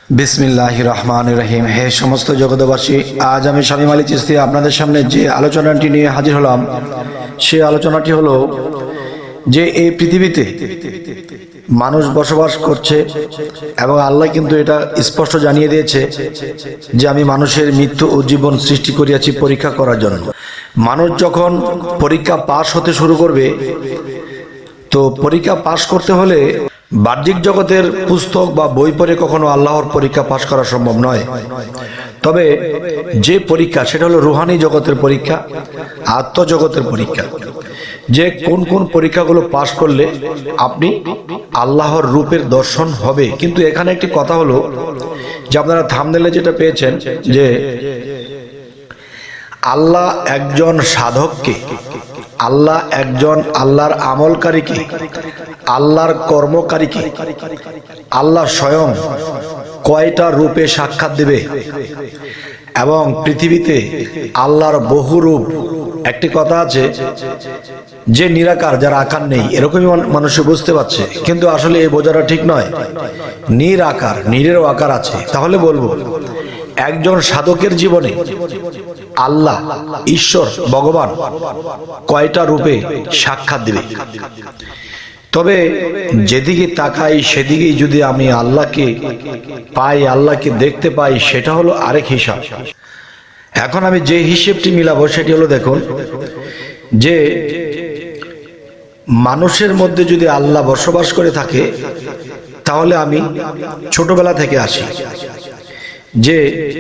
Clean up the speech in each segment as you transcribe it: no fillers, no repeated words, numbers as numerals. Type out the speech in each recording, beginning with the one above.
বিসমিল্লাহির রহমানির রহিম। হে সমস্ত জগৎবাসী, আজ আমি শামীম আলী চিশতি আপনাদের সামনে যে আলোচনাটি নিয়ে হাজির হলাম, সেই আলোচনাটি হলো যে এই পৃথিবীতে মানুষ বসবাস করছে এবং আল্লাহ কিন্তু এটা স্পষ্ট জানিয়ে দিয়েছে যে আমি মানুষের মৃত্যু ও জীবন সৃষ্টি করিয়াছি পরীক্ষা করার জন্য। মানুষ যখন পরীক্ষা পাশ হতে শুরু করবে, তো পরীক্ষা পাশ করতে হলে বাহ্যিক জগতের পুস্তক বা বই পড়ে কখনো আল্লাহর পরীক্ষা পাশ করা সম্ভব নয়। তবে যে পরীক্ষা, সেটা হলো রুহানি জগতের পরীক্ষা, আত্মজগতের পরীক্ষা, যে কোন কোন পরীক্ষাগুলো পাশ করলে আপনি আল্লাহর রূপের দর্শন হবে। কিন্তু এখানে একটি কথা হলো যে আপনারা থাম্বনেলে যেটা পেয়েছেন যে আল্লাহ একজন সাধককে, আল্লাহ একজন আল্লাহর আমলকারীকে, আল্লাহর কর্মকারীকে আল্লাহ স্বয়ং কয়টা রূপে সাক্ষাৎ দেবে এবং পৃথিবীতে আল্লাহর বহু রূপ। একটি কথা আছে যে নিরাকার, যার আকার নেই, এরকমই মানুষ বুঝতে পারছে, কিন্তু আসলে এই বোঝাটা ঠিক নয়। নিরাকার, নিরেরও আকার আছে। তাহলে বলবো একজন সাধকের জীবনে আল্লাহ, ঈশ্বর, ভগবান কয়টা রূপে সাক্ষাৎ দিবে। তবে যেদিকে তাকাই সেদিকেই যদি আমি আল্লাহকে পাই, আল্লাহকে দেখতে পাই, সেটা হলো আরেক হিসাব। এখন আমি যে হিসেবটি মিলাবো সেটি হলো, দেখুন যে মানুষের মধ্যে যদি আল্লাহ বসবাস করে থাকে, তাহলে আমি ছোটবেলা থেকে আসি যে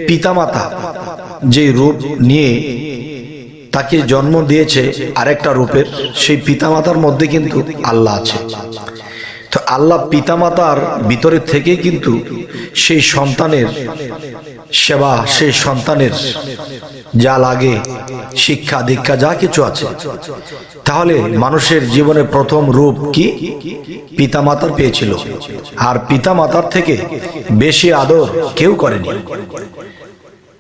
পিতামাতা যে রূপ নিয়ে তাকে জন্ম দিয়েছে আরেকটা রূপের, সেই পিতামাতার মধ্যে কিন্তু আল্লাহ আছে। তো আল্লাহ পিতামাতার ভিতরে থেকে কিন্তু সেই সন্তানের সেবা, সেই সন্তানের যা লাগে, শিক্ষা দীক্ষা যা কিছু আছে, তাহলে মানুষের জীবনে প্রথম রূপ কি? পিতামাতার পেয়েছিল। আর পিতামাতার থেকে বেশি আদর কেউ করেনি।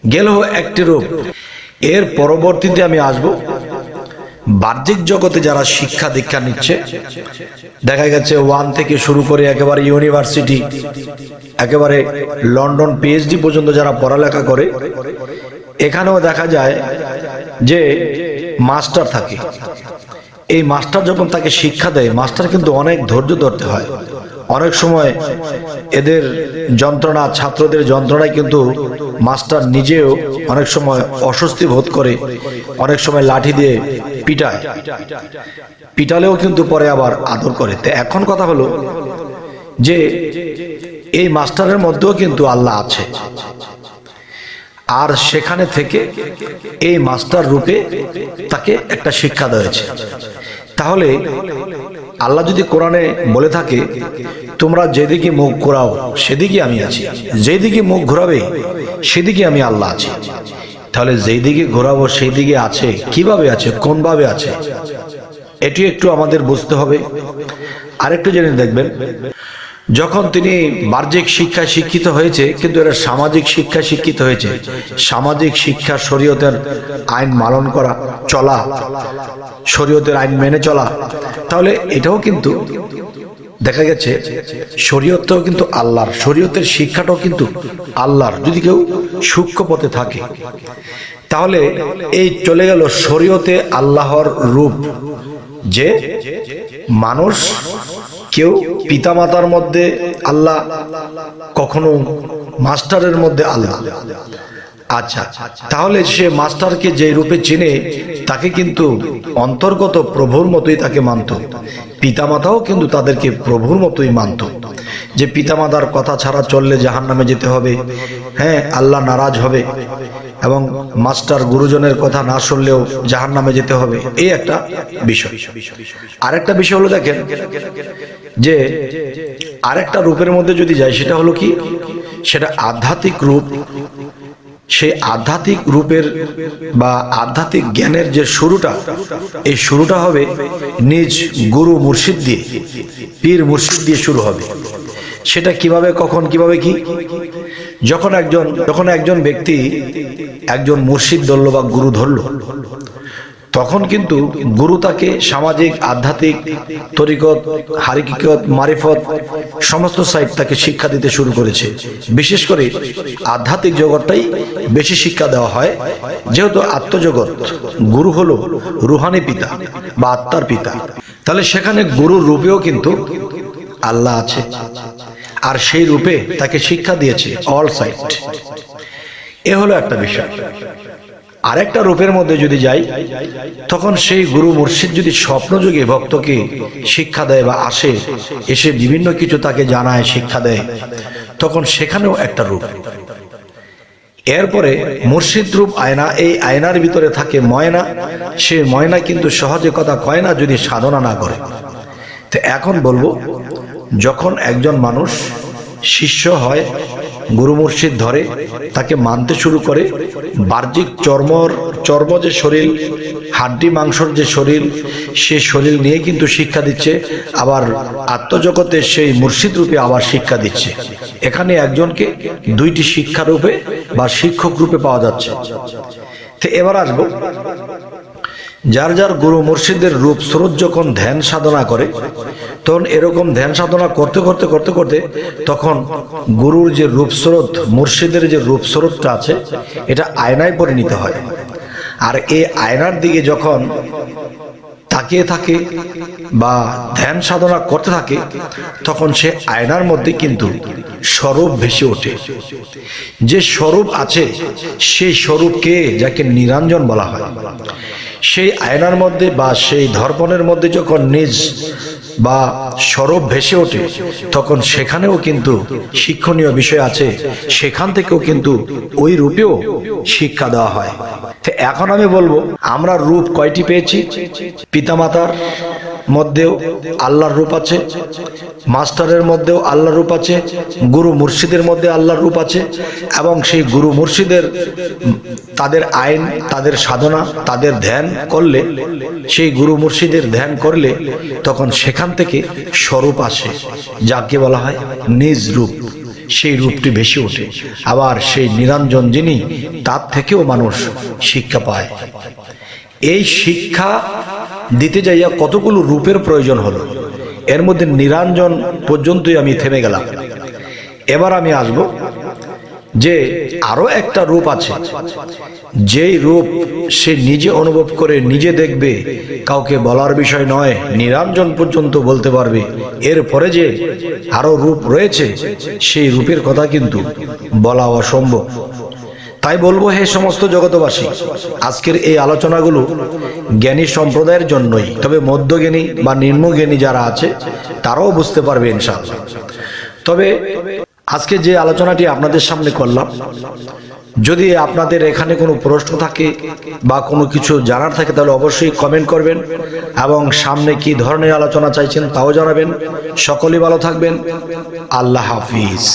গেল একটি রূপ। এর পরবর্তীতে আমি আসব বাহ্যিক জগতে যারা শিক্ষা দীক্ষা নিচ্ছে, দেখা গেছে 1 থেকে শুরু করে একেবারে ইউনিভার্সিটি, একেবারে লন্ডন পিএইচডি পর্যন্ত যারা পড়ালেখা করে, এখানেও দেখা যায় যে মাস্টার থাকে। এই মাস্টার যখন তাকে শিক্ষা দেয়, মাস্টার কিন্তু অনেক ধৈর্য ধরতে হয়। অনেক সময় এদের যন্ত্রণা, ছাত্রদের যন্ত্রণায় কিন্তু মাস্টার নিজেও অনেক সময় অস্বস্তি বোধ করে, অনেক সময় লাঠি দিয়ে পিটায়, পিটালেও কিন্তু পরে আবার আদর করে। তো এখন কথা হলো যে এই মাস্টারের মধ্যেও কিন্তু আল্লাহ আছে, আর সেখানে থেকে এই মাস্টার রূপে তাকে একটা শিক্ষা দেওয়া হয়েছে। তাহলে আল্লাহ যদি কোরআনে বলে থাকে তোমরা যেদিকে মুখ ঘোরাও সেদিকে আমি আছি, যেদিকে মুখ ঘোরাবে সেদিকে আমি আল্লাহ আছি, তাহলে যেই দিকে ঘোরাবো সেই দিকে আছে, কিভাবে আছে, কোন ভাবে আছে, এটি একটু আমাদের বুঝতে হবে। আরেকটু জেনে দেখবেন, যখন তিনি বাহ্যিক শিক্ষায় শিক্ষিত হয়েছে, কিন্তু এরা সামাজিক শিক্ষায় শিক্ষিত হয়েছে। সামাজিক শিক্ষা শরীয়তের আইন পালন করা, চলা, শরীয়তের আইন মেনে চলা। তাহলে এটাও কিন্তু দেখা গেছে শরীয়তটাও কিন্তু আল্লাহর, শরীয়তের শিক্ষাটাও কিন্তু আল্লাহর, যদি কেউ সূক্ষ্ম পথে থাকে। তাহলে এই চলে গেল শরীয়তে আল্লাহর রূপ, যে মানুষ কেউ পিতামাতার মধ্যে আল্লাহ, কখনো মাস্টারের মধ্যে আল্লাহ। আচ্ছা, তাহলে সে মাস্টারকে যে রূপে চেনে তাকে কিন্তু অন্তর্গত প্রভুর মতোই তাকে মানত। পিতামাতাও কিন্তু তাদেরকে প্রভুর মতোই মানত, যে পিতামাতার কথা ছাড়া চললে জাহান্নামে যেতে হবে, হ্যাঁ, আল্লাহ নারাজ হবে, এবং মাস্টার গুরুজনের কথা না শুনলেও জাহান্নামে যেতে হবে। এই একটা বিষয়। আরেকটা বিষয় হলো, দেখেন যে আরেকটা রূপের মধ্যে যদি যাই, সেটা হলো কি? সেটা আধ্যাত্মিক রূপ। সেই আধ্যাত্মিক রূপের বা আধ্যাত্মিক জ্ঞানের যে শুরুটা, এই শুরুটা হবে নিজ গুরু মুর্শিদ দিয়ে, পীর মুর্শিদ দিয়ে শুরু হবে। সেটা কিভাবে, কখন, কিভাবে, কি? যখন একজন ব্যক্তি একজন মুর্শিদ ধরলো বা গুরু ধরলো, তখন কিন্তু গুরু তাকে সামাজিক, আধ্যাত্মিক, তরিকত, হাকিকত, মারিফত সমস্ত সাইড তাকে শিক্ষা দিতে শুরু করেছে। বিশেষ করে আধ্যাত্মিক জগৎটাই বেশি শিক্ষা দেওয়া হয়, যেহেতু আত্মজগৎ, গুরু হলো রুহানি পিতা বা আত্মার পিতা। তাহলে সেখানে গুরুর রূপেও কিন্তু আল্লাহ আছে, আর সেই রূপে তাকে শিক্ষা দিয়েছে অল সাইড। এ হলো একটা বিষয়। আরেকটা রূপের মধ্যে যদি যাই, তখন সেই গুরু মুর্শিদ যদি স্বপ্নযোগে ভক্তকে শিক্ষা দেয় বা আসে, এসে বিভিন্ন কিছু তাকে জানায়, শিক্ষা দেয়, তখন সেখানেও একটা রূপ। এরপরে মুর্শিদ রূপ আয়না, এই আয়নার ভিতরে থাকে ময়না। সে ময়না কিন্তু সহজে কথা কয় না যদি সাধনা না করে। তো এখন বলবো, যখন একজন মানুষ শিষ্য হয়, গুরু মুর্শিদ ধরে, তাকে মানতে শুরু করে, বাহ্যিক চর্ম যে শরীর, হাড্ডি মাংসর যে শরীর, সে শরীর নিয়ে কিন্তু শিক্ষা দিচ্ছে, আবার আত্মজগতে সেই মুর্শিদ রূপে আবার শিক্ষা দিচ্ছে। এখানে একজনকে দুইটি শিক্ষা রূপে বা শিক্ষক রূপে পাওয়া যাচ্ছে। তো এবার আসবো, যার যার গুরু মুর্শিদের রূপ স্রোত যখন ধ্যান সাধনা করে, তখন এরকম ধ্যান সাধনা করতে করতে করতে করতে তখন গুরুর যে রূপ স্রোত, মুর্শিদের যে রূপ স্রোতটা আছে, এটা আয়নায় পরিণত হয়। আর এই আয়নার দিকে যখন তাকিয়ে থাকে বা ধ্যান সাধনা করতে থাকে, তখন সে আয়নার মধ্যে কিন্তু স্বরূপ ভেসে ওঠে। যে স্বরূপ আছে, সেই স্বরূপকে, যাকে নিরঞ্জন বলা হয়, সেই আয়নার মধ্যে বা সেই দর্পণের মধ্যে যখন নিজ বা স্বরূপ ভেসে ওঠে, তখন সেখানেও কিন্তু শিক্ষণীয় বিষয় আছে। সেখান থেকেও কিন্তু ওই রূপেও শিক্ষা দেওয়া হয়। তো এখন আমি বলবো, আমরা রূপ কয়টি পেয়েছি? পিতামাতার মধ্যেও আল্লাহর রূপ আছে, মাস্টারের মধ্যেও আল্লাহর রূপ আছে, গুরু মুর্শিদের মধ্যে আল্লাহর রূপ আছে, এবং সেই গুরু মুর্শিদের তাদের আইন, তাদের সাধনা, তাদের ধ্যান করলে, সেই গুরু মুর্শিদের ধ্যান করলে তখন সেখান থেকে স্বরূপ আসে, যাকে বলা হয় নিজ রূপ। সেই রূপটি ভেসে ওঠে। আবার সেই নিরঞ্জন যিনি, তার থেকেও মানুষ শিক্ষা পায়। এই শিক্ষা দিতে যাইয়া কতগুলো রূপের প্রয়োজন হলো, এর মধ্যে নিরঞ্জন পর্যন্তই আমি থেমে গেলাম। এবার আমি আসব যে আরো একটা রূপ আছে, যেই রূপ সে নিজে অনুভব করে, নিজে দেখবে, কাউকে বলার বিষয় নয়, নিরঞ্জন পর্যন্ত বলতে পারবে। এরপরে যে আরো রূপ রয়েছে, সেই রূপের কথা কিন্তু বলা অসম্ভব। তাই বলবো, হে সমস্ত জগতবাসী, আজকের এই আলোচনাগুলো জ্ঞানী সম্প্রদায়ের জন্যই, তবে মধ্যজ্ঞানী বা নিম্নজ্ঞানী যারা আছে তারাও বুঝতে পারবে ইনশাআল্লাহ। তবে আজকে যে আলোচনাটি আপনাদের সামনে করলাম, যদি আপনাদের এখানে কোনো প্রশ্ন থাকে বা কোনো কিছু জানার থাকে, তাহলে অবশ্যই কমেন্ট করবেন, এবং সামনে কি ধরনের আলোচনা চাইছেন তাও জানাবেন। সকলেই ভালো থাকবেন। আল্লাহ হাফিজ।